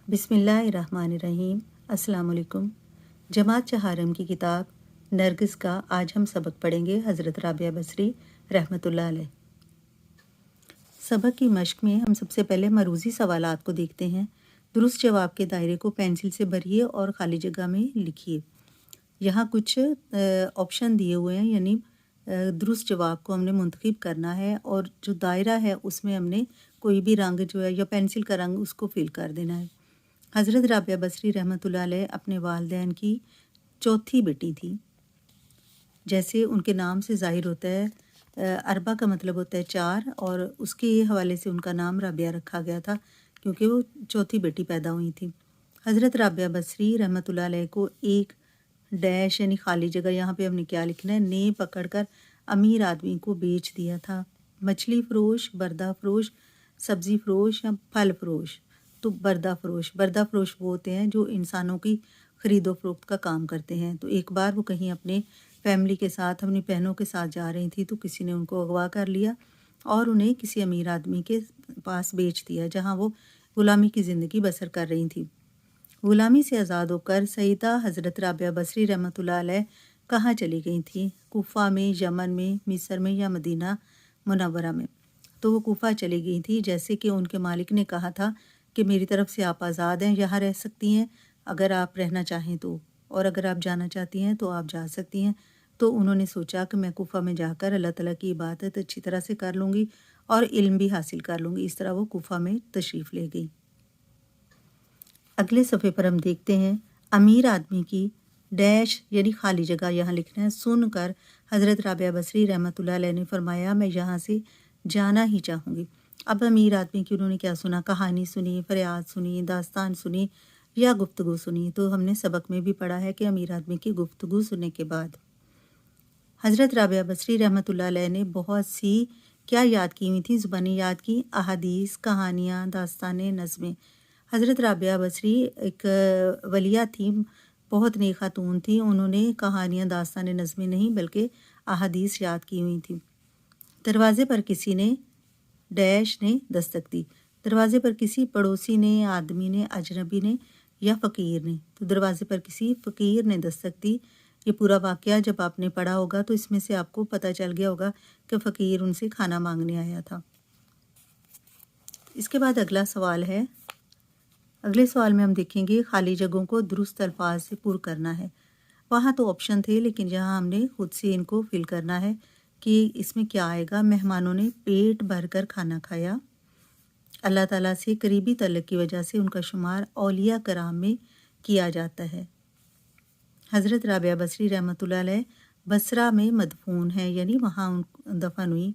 बिस्मिल्लाहिर्रहमानिर्रहीम। अस्सलाम वालेकुम। जमात चहारम की किताब नरगिस का आज हम सबक पढ़ेंगे हज़रत राबिया बसरी रहमतुल्लाह अलैह। सबक की मश्क में हम सबसे पहले मरूज़ी सवालात को देखते हैं। दुरुस्त जवाब के दायरे को पेंसिल से भरिए और खाली जगह में लिखिए। यहाँ कुछ ऑप्शन दिए हुए हैं, यानी दुरुस्त जवाब को हमने मुंतखब करना है और जो दायरा है उसमें हमने कोई भी रंग जो है या पेंसिल का रंग उसको फिल कर देना है। हज़रत राबिया बसरी रहमतुल्लाह अलैह अपने वालिदैन की चौथी बेटी थी। जैसे उनके नाम से ज़ाहिर होता है, अरबा का मतलब होता है चार, और उसके हवाले से उनका नाम राबिया रखा गया था क्योंकि वो चौथी बेटी पैदा हुई थी। हज़रत राबिया बसरी रहमतुल्लाह अलैह को एक डैश यानी खाली जगह, यहाँ पे हमने क्या लिखना है, ने पकड़कर अमीर आदमी को बेच दिया था। मछली फ़रोश, बरदा फ़रोश, सब्ज़ी फ़रोश या फल फ़रोश। तो बरदा फ़रोश वो होते हैं जो इंसानों की ख़रीदो फ़रोख्त का काम करते हैं। तो एक बार वो कहीं अपने फैमिली के साथ, अपनी बहनों के साथ जा रही थी, तो किसी ने उनको अगवा कर लिया और उन्हें किसी अमीर आदमी के पास बेच दिया, जहाँ वो ग़ुलामी की ज़िंदगी बसर कर रही थी। ग़ुलामी से आज़ाद होकर सईदा हज़रत राबिया बसरी रहमतुल्लाह अलैह कहाँ चली गई थी? कूफा में, यमन में, मिस्र में या मदीना मुनव्वरा में? तो वो कूफा चली गई थी, जैसे कि उनके मालिक ने कहा था कि मेरी तरफ से आप आज़ाद हैं, यहाँ रह सकती हैं अगर आप रहना चाहें तो, और अगर आप जाना चाहती हैं तो आप जा सकती हैं। तो उन्होंने सोचा कि मैं कूफा में जाकर अल्लाह ताला की इबादत अच्छी तरह से कर लूँगी और इल्म भी हासिल कर लूँगी। इस तरह वो कूफा में तशरीफ़ ले गई। अगले सफ़े पर हम देखते हैं, अमीर आदमी की डैश यानी खाली जगह यहाँ लिखना है। सुनकर हज़रत राबिया बसरी रहमतुल्लाह अलैह ने फरमाया, मैं यहाँ से जाना ही चाहूँगी। अब अमीर आदमी की उन्होंने क्या सुना? कहानी सुनी, फरियाद सुनी, दास्तान सुनी या गुफ्तगू सुनी? तो हमने सबक में भी पढ़ा है कि अमीर आदमी की गुफ्तगू सुनने के बाद हज़रत राबिया बसरी रहमतुल्लाह अलैह ने बहुत सी क्या याद की हुई थी? ज़ुबानी याद की, अहादीस, कहानियाँ, दास्तानें, नज़में। हज़रत राबिया बसरी एक वलिया थी, बहुत नेक खातून थी। उन्होंने कहानियाँ, दास्तानें, नज़में नहीं बल्कि अहादीस याद की हुई थी। दरवाज़े पर किसी ने डैश ने दस्तक दी। दरवाज़े पर किसी पड़ोसी ने, आदमी ने, अजनबी ने या फ़कीर ने? तो दरवाज़े पर किसी फ़कीर ने दस्तक दी। ये पूरा वाक़या जब आपने पढ़ा होगा तो इसमें से आपको पता चल गया होगा कि फ़कीर उनसे खाना मांगने आया था। इसके बाद अगला सवाल है, अगले सवाल में हम देखेंगे खाली जगहों को दुरुस्त अल्फाज से पुर करना है। वहाँ तो ऑप्शन थे, लेकिन यहाँ हमने खुद से इनको फिल करना है कि इसमें क्या आएगा। मेहमानों ने पेट भरकर खाना खाया। अल्लाह ताला से करीबी तल्लुक़ की वजह से उनका शुमार औलिया कराम में किया जाता है। हज़रत राबिया बसरी रहमतुल्लाह अलैह बसरा में मदफून है, यानी वहाँ दफन हुई।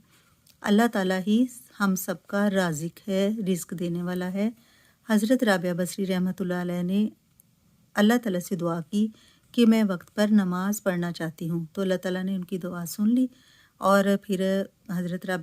अल्लाह ताला ही हम सबका राज़िक है, रिज़्क देने वाला है। हज़रत राबिया बसरी रहमतुल्लाह अलैह ने अल्लाह ताला से दुआ की कि मैं वक्त पर नमाज़ पढ़ना चाहती हूँ, तो अल्लाह ताला ने उनकी दुआ सुन ली और फिर हज़रत राबिया